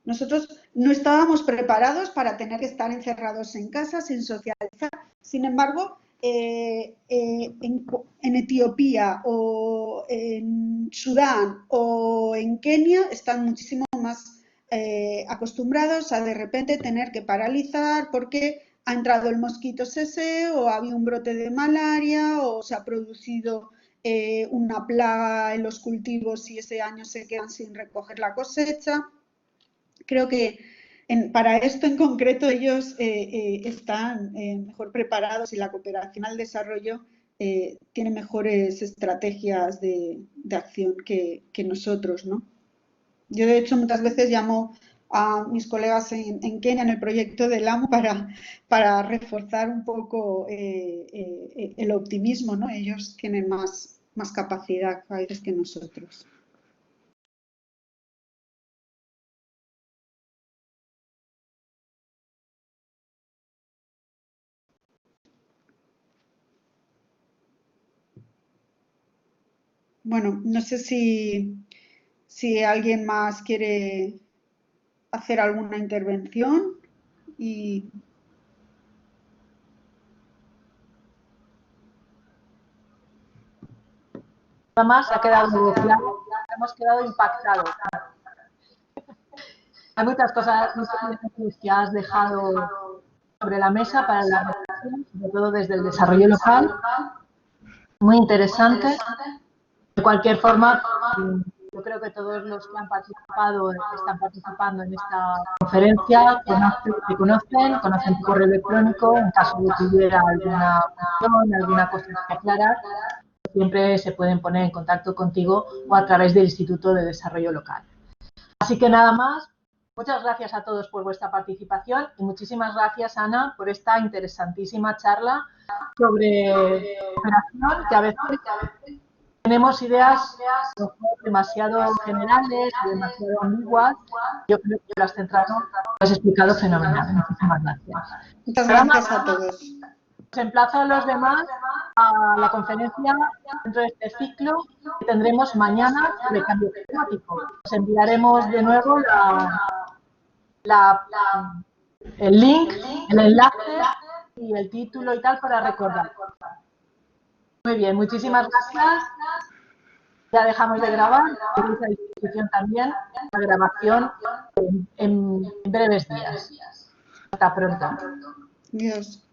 Nosotros no estábamos preparados para tener que estar encerrados en casa sin socializar. Sin embargo, en Etiopía o en Sudán o en Kenia están muchísimo más acostumbrados a de repente tener que paralizar porque ha entrado el mosquito ese o ha habido un brote de malaria o se ha producido una plaga en los cultivos y ese año se quedan sin recoger la cosecha. Creo que para esto en concreto ellos están mejor preparados y la cooperación al desarrollo tiene mejores estrategias de acción que nosotros, ¿no? Yo, de hecho, muchas veces llamo a mis colegas en Kenia, en el proyecto del AMO, para reforzar un poco el optimismo, ¿no? Ellos tienen más capacidad a veces que nosotros. Bueno, no sé si alguien más quiere hacer alguna intervención y... Nada más ha quedado claro, hemos quedado impactados. Hay muchas cosas que has dejado sobre la mesa para la reflexión, sobre todo desde el desarrollo local. Muy interesante. De cualquier forma, yo creo que todos los que han participado, están participando en esta conferencia, te conocen tu correo electrónico. En caso de que hubiera alguna opción, alguna cosa que aclarar, siempre se pueden poner en contacto contigo o a través del Instituto de Desarrollo Local. Así que nada más. Muchas gracias a todos por vuestra participación y muchísimas gracias, Ana, por esta interesantísima charla sobre cooperación, que a veces tenemos ideas demasiado generales, demasiado ambiguas. Yo creo que lo has centrado, lo has explicado fenomenal. Muchísimas gracias. Muchas gracias a todos. Os emplazo a los demás a la conferencia dentro de este ciclo que tendremos mañana sobre cambio climático. Os enviaremos de nuevo el link, el enlace y el título y tal para recordar. Muy bien, muchísimas gracias. Ya dejamos de grabar, tenéis a disposición también la grabación en breves días. Hasta pronto. Adiós.